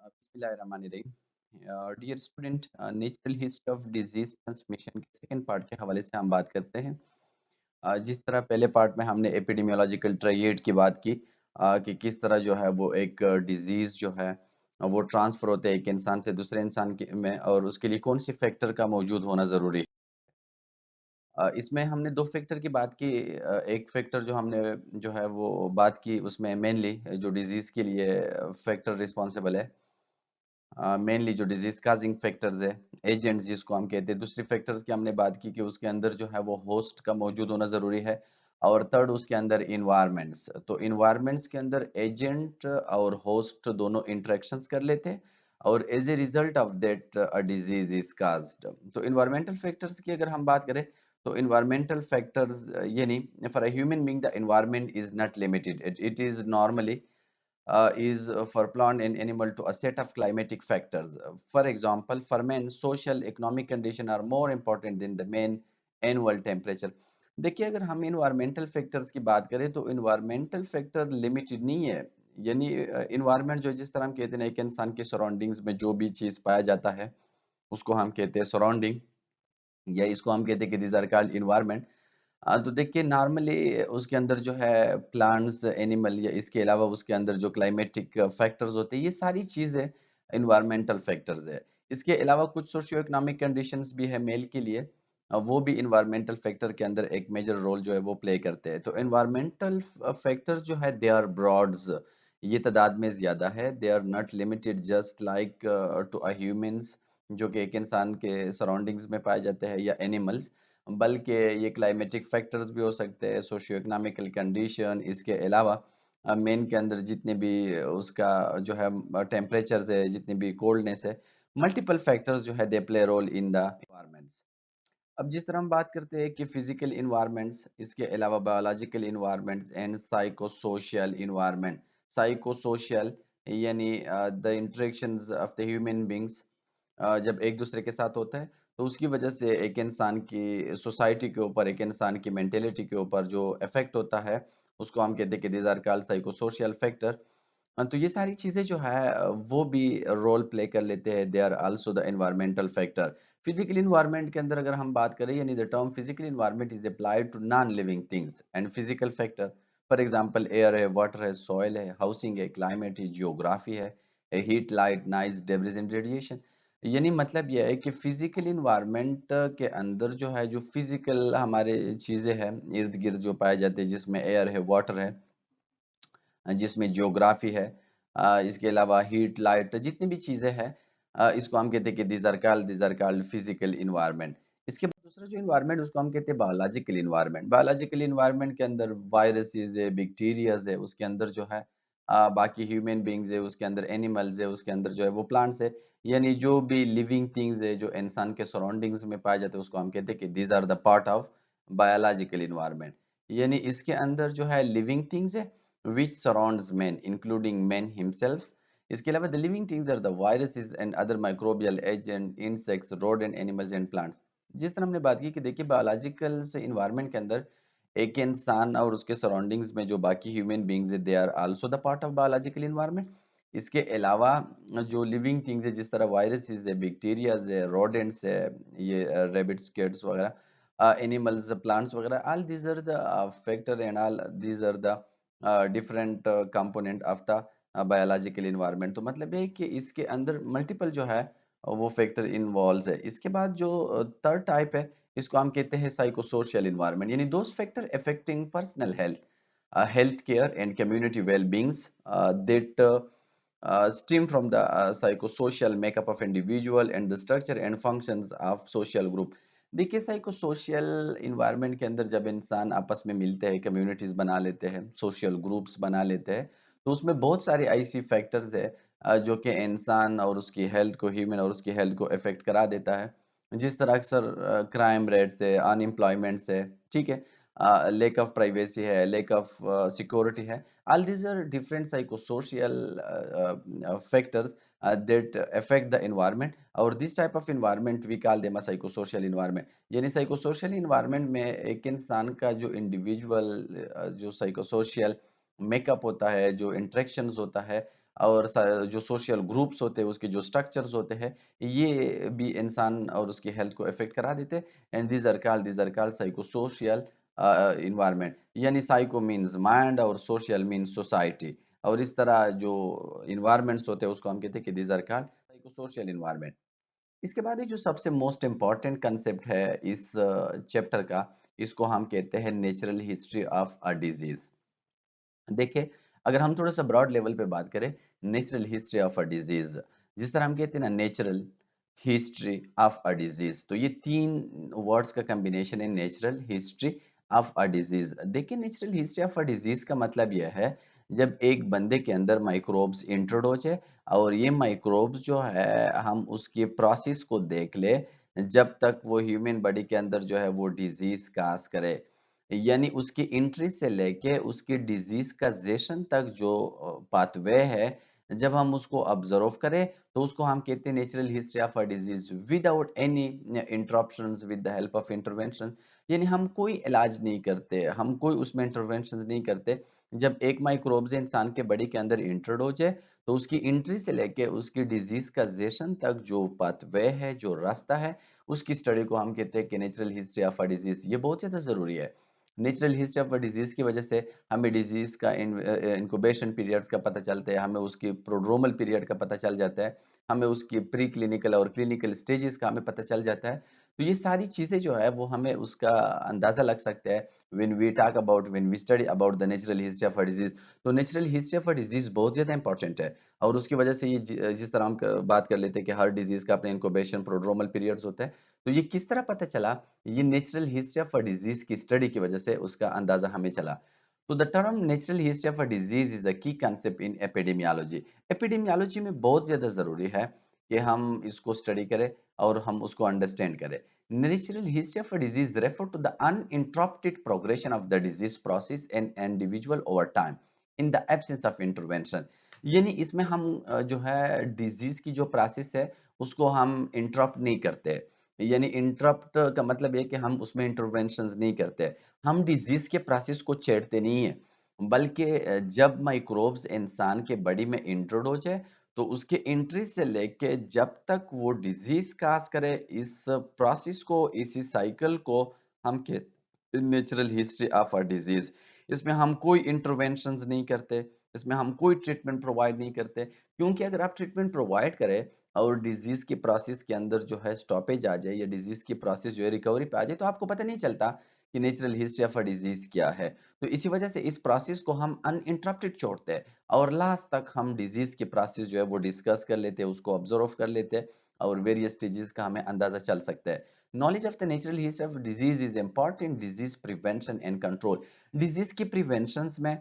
बिस्मिल्लाहिर्रहमानिर्रहीम। Dear student, natural history of disease transmission के second part के हवाले से हम बात करते हैं। जिस तरह पहले पार्ट में हमने एपिडेमियोलॉजिकल ट्रायड की बात की कि किस तरह जो है वो एक डिजीज जो है वो ट्रांसफर होते हैं एक इंसान से दूसरे इंसान के में, और उसके लिए कौन सी फैक्टर का मौजूद होना ज़रूरी है। इसमें हमने दो फैक्टर की बात की। एक फैक्टर जो हमने जो है वो बात की, उसमें मेनली जो डिजीज के लिए फैक्टर रिस्पॉन्सिबल है, मेनली जो डिजीज काजिंग फैक्टर्स है, एजेंट्स जिसको हम कहते हैं। दूसरी फैक्टर्स की हमने बात की कि उसके अंदर जो है वो होस्ट का मौजूद होना जरूरी है, और थर्ड उसके अंदर इन्वायरमेंट्स। तो इन्वायरमेंट्स के अंदर एजेंट और होस्ट दोनों इंटरेक्शंस कर लेते हैं, और as a result of that a disease is caused. तो इन्वायरमेंटल फैक्टर्स की अगर हम बात करें, तो इन्वायरमेंटल फैक्टर्स यानी for a human being the environment is not limited, it is normally is for plant and animal to a set of climatic factors. For example, for men, social economic condition are more important than the main annual temperature. देखिए, अगर हम environmental factors की बात करें तो environmental factor limited नहीं है। यानी इन्वायरमेंट जो जिस तरह हम कहते हैं, एक इंसान के सराउंडिंग्स में जो भी चीज पाया जाता है उसको हम कहते हैं सराउंडिंग, या इसको हम कहते हैं कि दिस आर कॉल्ड इन्वायरमेंट। तो देखिए, नॉर्मली उसके अंदर जो है प्लांट्स, एनिमल, या इसके अलावा उसके अंदर जो क्लाइमेटिक फैक्टर्स होते हैं, ये सारी चीजें इन्वायरमेंटल फैक्टर्स है। इसके अलावा कुछ सोशियो इकोनॉमिक कंडीशंस भी है मेल के लिए, वो भी इन्वायरमेंटल फैक्टर के अंदर एक मेजर रोल जो है वो प्ले करते हैं। तो इन्वायरमेंटल फैक्टर जो है दे आर ब्रॉड्स, ये तादाद में ज्यादा है। They are not limited just like to a humans, जो कि एक इंसान के सराउंडिंग्स में पाए जाते हैं, या एनिमल्स, बल्कि ये क्लाइमेटिक फैक्टर्स भी हो सकते हैं, सोशियो इकोनॉमिकल कंडीशन। इसके अलावा मेन के अंदर जितने भी उसका जो है टेम्परेचर्स है, जितनी भी कोल्डनेस है, मल्टीपल फैक्टर्स जो है they play role in the environments. अब जिस तरह हम बात करते हैं कि फिजिकल इन्वायरमेंट्स, इसके अलावा biological environments and psychosocial environment. Psychosocial यानी the interactions of the human beings जब एक दूसरे के साथ होता है, तो उसकी वजह से एक इंसान की सोसाइटी के ऊपर, एक इंसान की मेंटेलिटी के ऊपर जो इफेक्ट होता है, उसको हम कहते हैं कि these are called psycho social factor. तो ये सारी चीजें जो है वो भी रोल प्ले कर लेते हैं। They are also the environmental factor. Physical environment के अंदर अगर हम बात करें, यानी the term physical environment is applied to non living things and physical factor. For example, air है, वाटर है, सॉइल है, हाउसिंग है, क्लाइमेट है, जियोग्राफी है, heat, light, noise, debris and radiation. यानी मतलब यह है कि फिजिकल इन्वायरमेंट के अंदर जो है, जो फिजिकल हमारे चीजें हैं इर्द गिर्द जो पाए जाते हैं, जिसमें एयर है, वाटर है, जिसमें ज्योग्राफी है, इसके अलावा हीट, लाइट, जितनी भी चीजें हैं, इसको हम कहते हैं कि these are called physical environment. इसके बाद दूसरा जो इन्वायरमेंट, उसको हम कहते हैं बायोलॉजिकल इन्वायरमेंट। बायोलॉजिकल इन्वायरमेंट के अंदर वायरसेस है, बैक्टीरियाज है, उसके अंदर जो है बाकी ह्यूमन बींग्स है, उसके अंदर एनिमल्स है, उसके अंदर जो है वो प्लांट्स है। यानी जो भी लिविंग थिंग्स है जो इंसान के सराउंडिंग्स में पाए जाते हैं, उसको हम कहते हैं कि these are the part of biological environment. यानी इसके अंदर जो है लिविंग थिंग्स है which surrounds man, including man himself. इसके अलावा the living things are the viruses and other microbial agent, insects, rodent, animals and plants. जिस तरह हमने बात की कि देखिए, बायोलॉजिकल से इन्वायरमेंट के अंदर एक इंसान और उसके सराउंडिंग्स में जो बाकी ह्यूमन बींग्स है, they are also the part of biological environment. इसके अलावा जो लिविंग थिंग्स है, जिस तरह वायरसेस है, बैक्टीरियाज है, रोडेंट्स है, ये रेबिट्स, कैट्स वगैरह, एनिमल्स, प्लांट्स वगैरह, all these are the factor and all these are the different component of the biological environment. तो मतलब ये है कि इसके अंदर मल्टीपल जो है वो फैक्टर इन्वॉल्व है। इसके बाद जो थर्ड टाइप है, इसको हम कहते हैं साइको सोशल इन्वायरमेंट, यानी those factor affecting personal health, health care and community well-beings that stem from the psychosocial makeup of individual and the structure and functions of social group. देखिए, psycho social environment के अंदर जब इंसान आपस में मिलते हैं, कम्युनिटीज बना लेते हैं, सोशल ग्रुप्स बना लेते हैं, तो उसमें बहुत सारे ऐसी फैक्टर्स है जो कि इंसान और उसकी हेल्थ को, ह्यूमन और उसकी हेल्थ को इफेक्ट करा देता है। जिस तरह अक्सर क्राइम रेट से, अनएम्प्लॉयमेंट से, ठीक है, lack of privacy है, lack of security है, all these are different psychosocial factors that affect the environment, और this type of environment we call them a psychosocial environment। यानी psychosocial environment में एक इंसान का जो individual जो psychosocial मेकअप होता है, जो इंटरेक्शंस होता है, और जो सोशल ग्रुप्स होते हैं उसके जो स्ट्रक्चर्स होते हैं ये भी इंसान और उसकी हेल्थ को अफेक्ट करा देते हैं। And these are called psycho social environment, यानी साइको मीन्स माइंड और सोशल मीन्स सोसाइटी। और इस तरह जो इन्वायरमेंट्स होते हैं उसको हम कहते हैं कि these are called psycho social environment. इसके बाद ये जो सबसे मोस्ट इम्पॉर्टेंट कंसेप्ट है इस चैप्टर का, इसको हम कहते हैं natural history of a disease. देखिए, अगर हम थोड़ा सा ब्रॉड लेवल पे बात करें, natural history of a disease, जिस तरह हम कहते हैं ना natural history of a disease, तो ये तीन वर्ड्स का कॉम्बिनेशन है, natural history of a disease. देखिए, natural history of a disease का मतलब यह है जब एक बंदे के अंदर माइक्रोब्स इंट्रोड्यूस है और ये माइक्रोब्स जो है हम उसके प्रोसेस को देख ले जब तक वो ह्यूमन बॉडी के अंदर जो है वो डिजीज काज करे, यानी उसकी एंट्री से लेके उसकी डिजीज का जेशन तक जो पाथवे है, जब हम उसको ऑब्जर्व करें तो उसको हम कहते हैं natural history of a disease without any interruptions, with the help of intervention. यानी हम कोई इलाज नहीं करते, हम कोई उसमें इंटरवेंशन नहीं करते। जब एक माइक्रोब्स इंसान के बॉडी के अंदर इंट्रोड्यूस है तो उसकी एंट्री से लेके उसकी डिजीज का जेशन तक जो पाथवे है, जो रास्ता है, उसकी स्टडी को हम कहते हैं कि natural history of a disease. ये बहुत ज्यादा जरूरी है। Natural history of a disease की वजह से हमें डिजीज का इंक्यूबेशन पीरियड्स का पता चलता है, हमें उसकी प्रोड्रोमल पीरियड का पता चल जाता है, हमें उसकी प्री क्लिनिकल और क्लिनिकल स्टेजेस का हमें पता चल जाता है। तो ये सारी चीजें जो है वो हमें उसका अंदाजा लग सकता है when we study about the natural history of a disease. तो natural history of a disease बहुत ज्यादा इंपॉर्टेंट है और उसकी वजह से ये जिस तरह हम बात कर लेते हैं कि हर डिजीज का अपने इंक्यूबेशन प्रोड्रोमल पीरियड्स होता है, तो ये किस तरह पता चला? ये natural history of a disease की स्टडी की वजह से उसका अंदाजा हमें चला। तो the term natural history of a disease is a की कांसेप्ट इन एपिडेमियोलॉजी। एपिडेमियोलॉजी में बहुत ज्यादा जरूरी है कि हम इसको स्टडी करें और हम उसको अंडरस्टैंड करें। Natural history of a disease refer to the uninterrupted progression of the disease process in individual over time in the absence of intervention. यानी इसमें हम जो है डिजीज की जो प्रोसेस है उसको हम इंटरप्ट नहीं करते, यानी इंटरप्ट का मतलब है कि हम उसमें इंटरवेंशंस नहीं करते, हम डिजीज के प्रोसेस को छेड़ते नहीं है, बल्कि जब माइक्रोब्स इंसान के बॉडी में इंट्रोड्यूस है तो उसके एंट्री से लेके जब तक वो डिजीज काज करे, इस प्रोसेस को, इसी साइकिल को हम के natural history of a disease. इसमें हम कोई इंटरवेंशंस नहीं करते, इसमें हम कोई ट्रीटमेंट प्रोवाइड नहीं करते, क्योंकि अगर आप ट्रीटमेंट प्रोवाइड करें और डिजीज की प्रोसेस के अंदर जो है स्टॉपेज आ जाए या डिजीज की प्रोसेस जो है रिकवरी पे आ जाए तो आपको पता नहीं चलता कि natural history of a disease क्या है। तो इसी वजह से इस प्रोसेस को हम अनइंटरप्टेड छोड़ते हैं और लास्ट तक हम डिजीज की प्रोसेस जो है वो डिस्कस कर लेते हैं, उसको ऑब्जर्व कर लेते हैं और वेरियस डिजीज का हमें अंदाजा चल सकता है। Knowledge of the natural history of disease is important disease prevention and control. Disease की प्रिवेंशन में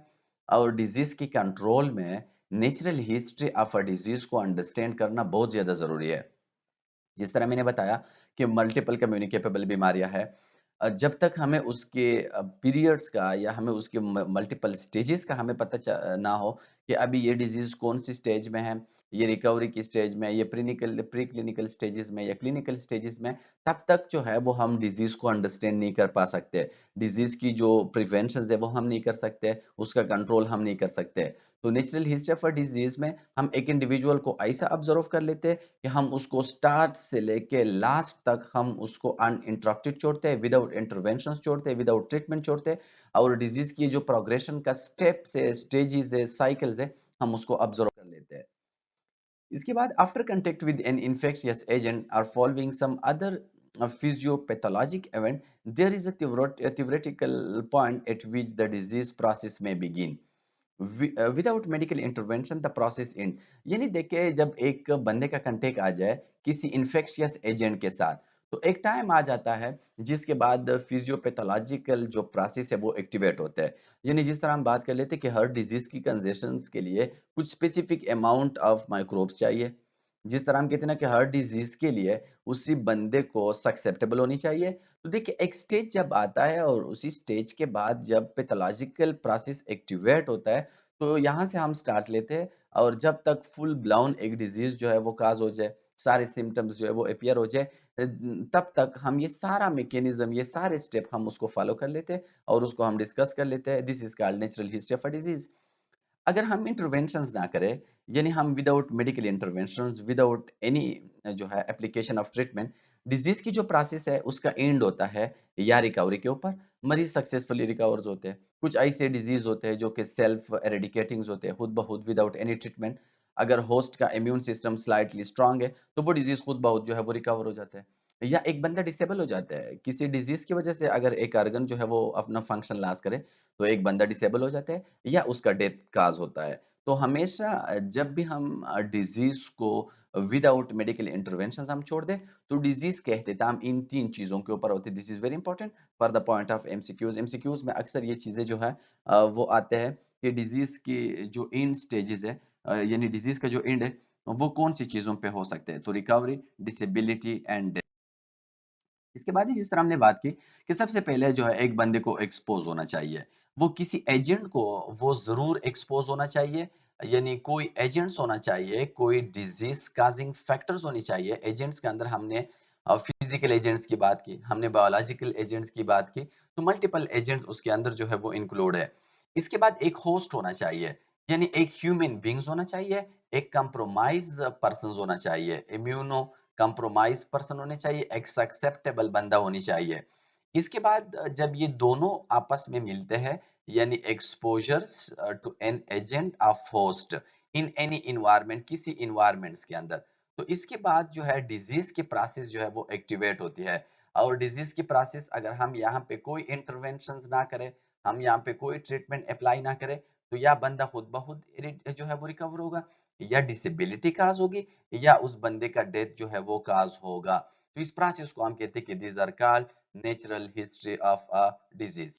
और डिजीज की कंट्रोल में natural history of a disease को अंडरस्टैंड करना बहुत ज्यादा जरूरी है। जिस तरह मैंने बताया कि मल्टीपल कम्युनिकेबल बीमारियां हैं, जब तक हमें उसके पीरियड्स का या हमें उसके मल्टीपल स्टेजेस का हमें पता ना हो कि अभी ये डिजीज कौन सी स्टेज में है, ये रिकवरी की स्टेज में, ये प्री क्लिनिकल स्टेजेस में या क्लिनिकल स्टेजेस में, तब तक जो है वो हम डिजीज को अंडरस्टैंड नहीं कर पा सकते। डिजीज की जो प्रिवेंशन है वो हम नहीं कर सकते, उसका कंट्रोल हम नहीं कर सकते। तो natural history of a disease में हम एक इंडिविजुअल को ऐसा ऑब्जर्व कर लेते हैं कि हम उसको स्टार्ट से लेके लास्ट तक हम उसको अनइंटरप्टेड छोड़ते हैं, विदाउट इंटरवेंशन छोड़ते हैं, विदाउट ट्रीटमेंट छोड़ते हैं और डिजीज की जो प्रोग्रेशन का स्टेप्स है, स्टेजेस है, साइकिल्स है, हम उसको ऑब्जर्व कर लेते हैं। इसके बाद after contact with an infectious agent or following some other physiopathologic event, there is a theoretical point at which the disease process may begin. Without medical intervention the process and. यानी देखिए, जब एक बंदे का कंटेक्ट आ जाए किसी infectious agent के साथ तो एक टाइम आ जाता है जिसके बाद फिजियोपैथोलॉजिकल जो प्रोसेस है वो एक्टिवेट होता है। यानी जिस तरह हम बात कर लेते हैं कि हर डिजीज की कंजेशन के लिए कुछ स्पेसिफिक अमाउंट ऑफ माइक्रोब्स चाहिए, जिस तरह हम कहते हैं ना कि हर डिजीज के लिए उसी बंदे को सक्सेप्टेबल होनी चाहिए। तो देखिए, एक स्टेज जब आता है और उसी स्टेज के बाद जब पैथोलॉजिकल प्रोसेस एक्टिवेट होता है तो यहाँ से हम स्टार्ट लेते हैं और जब तक फुल ब्लाउन एक डिजीज जो है वो काज हो जाए, सारे सिम्टम्स जो है वो अपियर हो जाए, तब तक हम ये सारा मैकेनिज्म, ये सारे स्टेप हम उसको फॉलो कर लेते हैं और उसको हम डिस्कस कर लेते हैं। This is called natural history of a disease. अगर हम इंटरवेंशंस ना करें, यानी हम without medical interventions, without any जो है एप्लीकेशन ऑफ ट्रीटमेंट, डिजीज की जो प्रोसेस है उसका एंड होता है या रिकवरी के ऊपर, मरीज सक्सेसफुली रिकवर्स होते हैं। कुछ ऐसे डिजीज होते हैं जो कि सेल्फ एरेडिकेटिंग होते हैं, खुद ब खुद विदाउट एनी ट्रीटमेंट। अगर होस्ट का इम्यून सिस्टम स्लाइटली स्ट्रांग है तो वो डिजीज खुद ब खुद जो है वो रिकवर हो जाता है। या एक बंदा डिसेबल हो जाता है किसी डिजीज की वजह से, अगर एक ऑर्गन जो है वो अपना फंक्शन लॉस करे तो एक बंदा डिसेबल हो जाता है या उसका डेथ काज होता है। तो हमेशा जब भी हम डिजीज को विदाउट मेडिकल इंटरवेंशन हम छोड़ दें, तो डिजीज के अख्तिताम इन तीन चीजों के ऊपर होती है। This is very important for the point of MCQs. MCQs में अक्सर ये चीजें जो है वो आते हैं कि डिजीज की जो एंड स्टेजेस है, यानी डिजीज का जो एंड है वो कौन सी चीजों पे हो सकते हैं, तो रिकवरी, डिसेबिलिटी एंड। इसके बाद ही जिस तरह हमने बात की कि सबसे पहले जो है एक बंदे को एक्सपोज होना चाहिए, वो किसी एजेंट को वो जरूर एक्सपोज होना चाहिए। यानी कोई एजेंट्स होना चाहिए, कोई डिजीज काजिंग फैक्टर्स होनी चाहिए। एजेंट्स के अंदर हमने फिजिकल एजेंट्स की बात की, हमने बायोलॉजिकल एजेंट्स की बात की, तो मल्टीपल एजेंट्स उसके अंदर जो है वो इंक्लूड है। इसके बाद एक होस्ट होना चाहिए, यानी एक ह्यूमन बींग्स होना चाहिए, एक कंप्रोमाइज पर्सन होना चाहिए, इम्यूनो कंप्रोमाइज पर्सन होने चाहिए, एक्सेप्टेबल बंदा होनी चाहिए। इसके बाद जब ये दोनों आपस में मिलते हैं, यानी exposure to an agent of host in any environment, किसी इन्वायरमेंट्स के अंदर, तो इसके बाद जो है डिजीज की प्रोसेस जो है वो एक्टिवेट होती है। और डिजीज की प्रोसेस अगर हम यहाँ पे कोई इंटरवेंशन ना करें, हम यहाँ पे कोई ट्रीटमेंट अप्लाई ना करें, तो या बंदा खुद ब खुद जो है वो रिकवर होगा, या डिसेबिलिटी काज होगी, या उस बंदे का डेथ जो है वो काज होगा। तो इस प्रोसेस को हम कहते हैं कि these are called natural history of a disease.